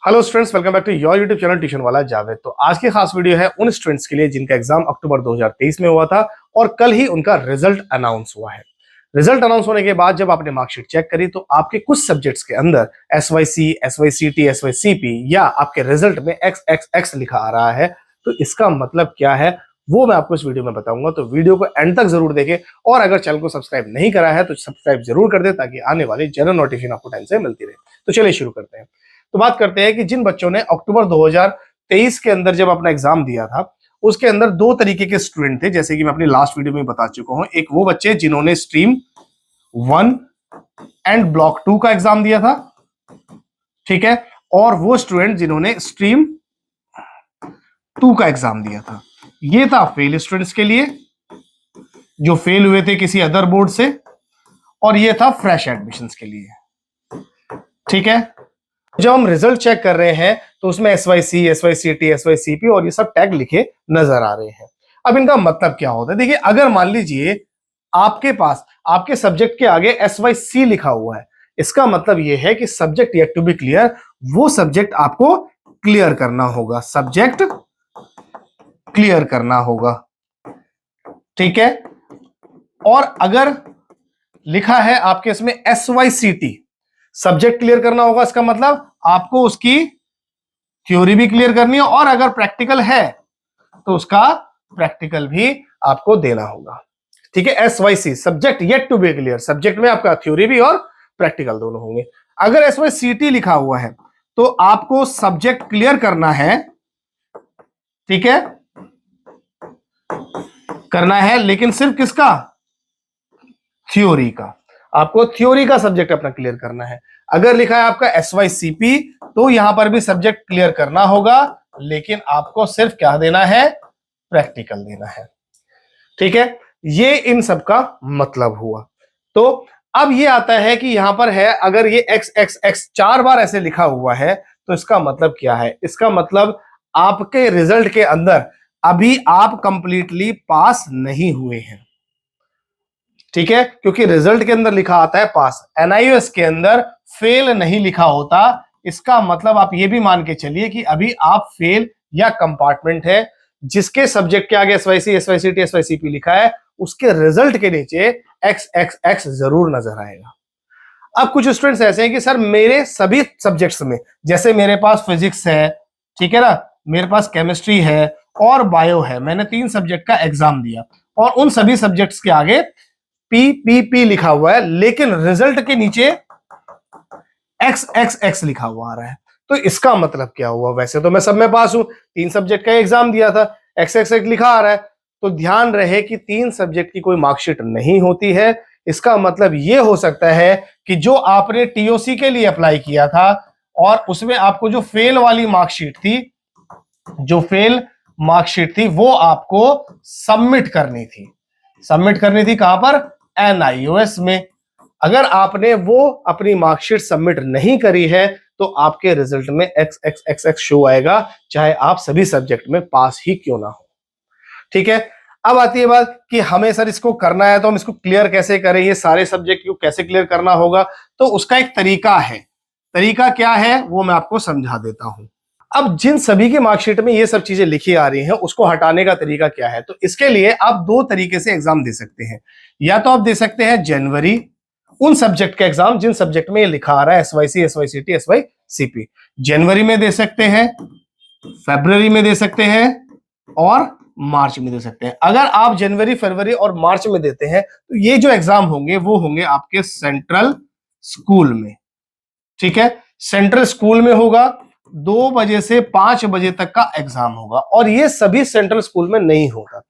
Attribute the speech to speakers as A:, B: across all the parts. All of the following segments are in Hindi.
A: Hello students, welcome back to your YouTube channel tuition वाला जावेद। तो आज की खास वीडियो है उन स्टूडेंट्स के लिए जिनका एग्जाम अक्टूबर 2023 में हुआ था और कल ही उनका रिजल्ट अनाउंस हुआ है। रिजल्ट अनाउंस होने के बाद जब आपने मार्कशीट चेक करी तो आपके कुछ सब्जेक्ट्स के अंदर SYC, SYCT, SYCP या आपके रिजल्ट में XXX लिखा आ रहा है। तो इसका मतलब क्या है वो मैं आपको इस वीडियो में बताऊंगा, तो वीडियो को एंड तक जरूर देखें। और अगर चैनल को सब्सक्राइब नहीं करा है तो सब्सक्राइब जरूर कर दे ताकि आने वाली जनरल नोटिफिकेशन आपको टाइम से मिलती रहे। तो चलिए शुरू करते हैं। तो बात करते हैं कि जिन बच्चों ने अक्टूबर 2023 के अंदर जब अपना एग्जाम दिया था उसके अंदर दो तरीके के स्टूडेंट थे, जैसे कि मैं अपनी लास्ट वीडियो में बता चुका हूं। एक वो बच्चे जिन्होंने स्ट्रीम 1 एंड ब्लॉक 2 का एग्जाम दिया था, ठीक है, और वो स्टूडेंट जिन्होंने स्ट्रीम 2 का एग्जाम दिया था। ये था फेल स्टूडेंट्स के लिए जो फेल हुए थे किसी अदर बोर्ड से, और ये था फ्रेश एडमिशंस के लिए, ठीक है। जब हम रिजल्ट चेक कर रहे हैं तो उसमें SYC, SYCT, SYCP और ये सब टैग लिखे नजर आ रहे हैं। अब इनका मतलब क्या होता है, देखिए, अगर मान लीजिए आपके पास आपके सब्जेक्ट के आगे SYC लिखा हुआ है, इसका मतलब यह है कि subject yet to be clear, वो सब्जेक्ट आपको क्लियर करना होगा, सब्जेक्ट क्लियर करना होगा, ठीक है। और अगर लिखा है आपके इसमें SYCT, सब्जेक्ट क्लियर करना होगा, इसका मतलब आपको उसकी थ्योरी भी क्लियर करनी है, और अगर प्रैक्टिकल है तो उसका प्रैक्टिकल भी आपको देना होगा, ठीक है। SYC subject yet to be clear, subject में आपका थ्योरी भी और प्रैक्टिकल दोनों होंगे। अगर SYCT लिखा हुआ है तो आपको सब्जेक्ट क्लियर करना है, ठीक है, करना है, लेकिन सिर्फ किसका? थ्योरी का। आपको थ्योरी का सब्जेक्ट अपना क्लियर करना है। अगर लिखा है आपका SYCP तो यहां पर भी सब्जेक्ट क्लियर करना होगा, लेकिन आपको सिर्फ क्या देना है? प्रैक्टिकल देना है, ठीक है। ये इन सब का मतलब हुआ। तो अब ये आता है कि यहां पर है, अगर ये XXX 4 बार ऐसे लिखा हुआ है तो इसका मतलब क्या है? इसका मतलब आपके रिजल्ट के अंदर अभी आप कंप्लीटली पास नहीं हुए हैं, ठीक है, क्योंकि रिजल्ट के अंदर लिखा आता है पास, NIOS के अंदर फेल नहीं लिखा होता। इसका मतलब आप ये भी मान के चलिए कि अभी आप फेल या कंपार्टमेंट है। जिसके सब्जेक्ट के आगे SYC, SYCT, SYCP लिखा है उसके रिजल्ट के नीचे XXX जरूर नजर आएगा। अब कुछ स्टूडेंट्स ऐसे हैं कि सर मेरे सभी सब्जेक्ट्स में, जैसे मेरे पास फिजिक्स है, ठीक है ना, मेरे पास केमिस्ट्री है और बायो है, मैंने 3 सब्जेक्ट का एग्जाम दिया और उन सभी सब्जेक्ट्स के आगे PPP लिखा हुआ है, लेकिन रिजल्ट के नीचे XXX लिखा हुआ आ रहा है। तो इसका मतलब क्या हुआ? वैसे तो मैं सब में पास हूं, 3 सब्जेक्ट का एग्जाम दिया था, XXX लिखा आ रहा है, तो ध्यान रहे कि 3 सब्जेक्ट की कोई मार्कशीट नहीं होती है। इसका मतलब यह हो सकता है कि जो आपने TOC के लिए अप्लाई किया था और उसमें आपको जो फेल वाली मार्कशीट थी, जो फेल मार्कशीट थी वो आपको सबमिट करनी थी। सबमिट करनी थी कहां पर? NIOS में। अगर आपने वो अपनी मार्कशीट सबमिट नहीं करी है तो आपके रिजल्ट में XXX शो आएगा, चाहे आप सभी सब्जेक्ट में पास ही क्यों ना हो, ठीक है। अब आती है बात कि हमें सर इसको करना है तो हम इसको क्लियर कैसे करें, ये सारे सब्जेक्ट को कैसे क्लियर करना होगा? तो उसका एक तरीका है। तरीका क्या है वो मैं आपको समझा देता हूं। अब जिन सभी के मार्कशीट में ये सब चीजें लिखी आ रही हैं उसको हटाने का तरीका क्या है? तो इसके लिए आप 2 तरीके से एग्जाम दे सकते हैं। या तो आप दे सकते हैं जनवरी उन सब्जेक्ट का एग्जाम जिन सब्जेक्ट में ये लिखा आ रहा है SYC, SYCT, SYCP, जनवरी में दे सकते हैं, फरवरी में दे सकते हैं और मार्च में दे सकते हैं। अगर आप जनवरी, फरवरी और मार्च में देते हैं तो ये जो एग्जाम होंगे वो होंगे आपके सेंट्रल स्कूल में, ठीक है। सेंट्रल स्कूल में होगा, 2 बजे से 5 बजे तक का एग्जाम होगा, और ये सभी सेंट्रल स्कूल में नहीं होगा।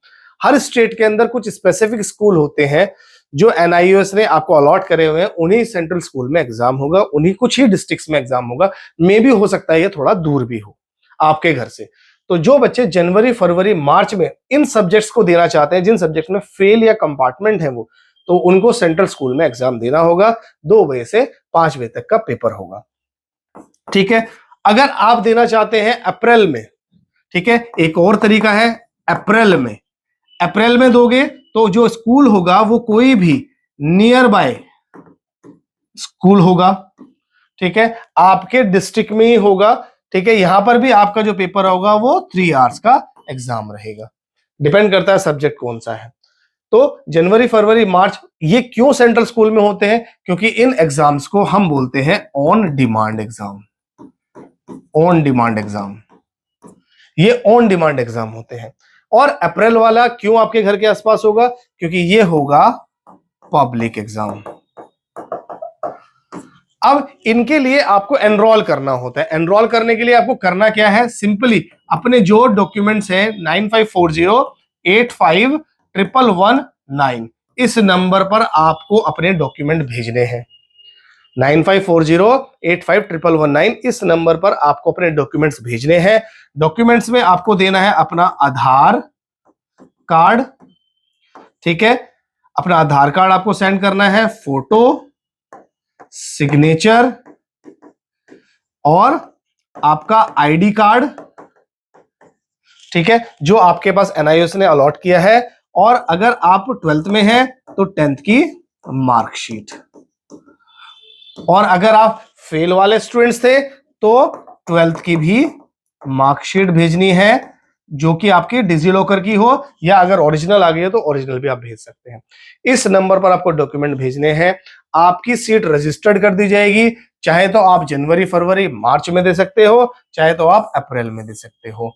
A: हर स्टेट के अंदर कुछ स्पेसिफिक स्कूल होते हैं जो NIOS ने आपको अलॉट करे हुए हैं, उन्हीं सेंट्रल स्कूल में एग्जाम होगा, उन्हीं कुछ ही डिस्ट्रिक्ट्स में एग्जाम होगा। मे भी हो सकता है ये थोड़ा दूर भी हो आपके घर से। तो जो बच्चे जनवरी, फरवरी, मार्च में इन सब्जेक्ट्स को देना चाहते हैं, जिन सब्जेक्ट्स में फेल या कंपार्टमेंट है वो, तो उनको सेंट्रल स्कूल में एग्जाम देना होगा। 2 बजे से 5 बजे तक का पेपर होगा, ठीक है। अगर आप देना चाहते हैं अप्रैल में, ठीक है, एक और तरीका है अप्रैल में। अप्रैल में दोगे तो जो स्कूल होगा वो कोई भी नियर बाय स्कूल होगा, ठीक है, आपके डिस्ट्रिक्ट में ही होगा, ठीक है, यहां पर भी आपका जो पेपर होगा वो 3 आवर्स का एग्जाम रहेगा, डिपेंड करता है सब्जेक्ट कौन सा है। तो जनवरी, फरवरी, मार्च ये क्यों सेंट्रल स्कूल में होते हैं? क्योंकि इन एग्जाम्स को हम बोलते हैं on demand exam. On demand exam, ये ऑन डिमांड एग्जाम होते हैं। और अप्रैल वाला क्यों आपके घर के आसपास होगा? क्योंकि ये होगा पब्लिक एग्जाम। अब इनके लिए आपको एनरोल करना होता है। एनरोल करने के लिए आपको करना क्या है? सिंपली अपने जो डॉक्यूमेंट्स हैं 9540851119 इस नंबर पर आपको अपने डॉक्यूमेंट भेजने हैं। 9540851119 इस नंबर पर आपको अपने डॉक्यूमेंट्स भेजने हैं। डॉक्यूमेंट्स में आपको देना है अपना आधार कार्ड, ठीक है, अपना आधार कार्ड आपको सेंड करना है, फोटो, सिग्नेचर और आपका आईडी कार्ड, ठीक है, जो आपके पास एनआईओएस ने अलॉट किया है। और अगर आप 12th में हैं तो 10th की मार्कशीट, और अगर आप फेल वाले स्टूडेंट्स थे तो 12th की भी मार्कशीट भेजनी है, जो कि आपकी डिजीलॉकर की हो, या अगर ओरिजिनल आ गई है तो ओरिजिनल भी आप भेज सकते हैं। इस नंबर पर आपको डॉक्यूमेंट भेजने हैं। आपकी सीट रजिस्टर्ड कर दी जाएगी। चाहे तो आप जनवरी, फरवरी, मार्च में दे सकते हो, चाहे तो आप अप्रैल में दे सकते हो।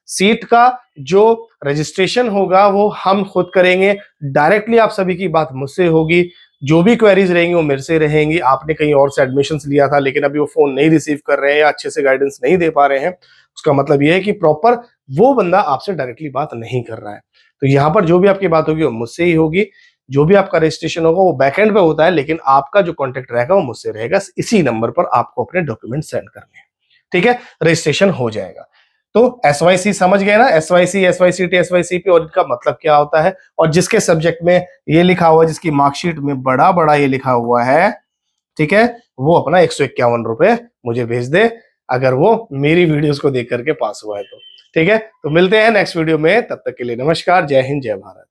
A: सीट का जो रजिस्ट्रेशन होगा वो हम खुद करेंगे। डायरेक्टली आप सभी की बात मुझसे होगी। जो भी क्वेरीज रहेंगी वो मेरे से रहेंगी। आपने कहीं और से एडमिशंस लिया था लेकिन अभी वो फोन नहीं रिसीव कर रहे हैं या अच्छे से गाइडेंस नहीं दे पा रहे हैं, उसका मतलब ये है कि प्रॉपर वो बंदा आपसे डायरेक्टली बात नहीं कर रहा है। तो यहाँ पर जो भी आपकी बात होगी वो मुझसे ही होगी। जो भी आपका रजिस्ट्रेशन होगा वो बैकएंड पे होता है, लेकिन आपका जो कॉन्टेक्ट रहेगा वो मुझसे रहेगा। इसी नंबर पर आपको अपने डॉक्यूमेंट सेंड करने हैं, ठीक है, रजिस्ट्रेशन हो जाएगा। तो SYC समझ गए ना? SYC, SYCT, SYCP और इनका मतलब क्या होता है। और जिसके सब्जेक्ट में ये लिखा हुआ है, जिसकी मार्कशीट में बड़ा बड़ा ये लिखा हुआ है, ठीक है, वो अपना 151 रुपए मुझे भेज दे, अगर वो मेरी वीडियोस को देख करके पास हुआ है तो। ठीक है, तो मिलते हैं नेक्स्ट वीडियो में, तब तक के लिए नमस्कार, जय हिंद, जय भारत।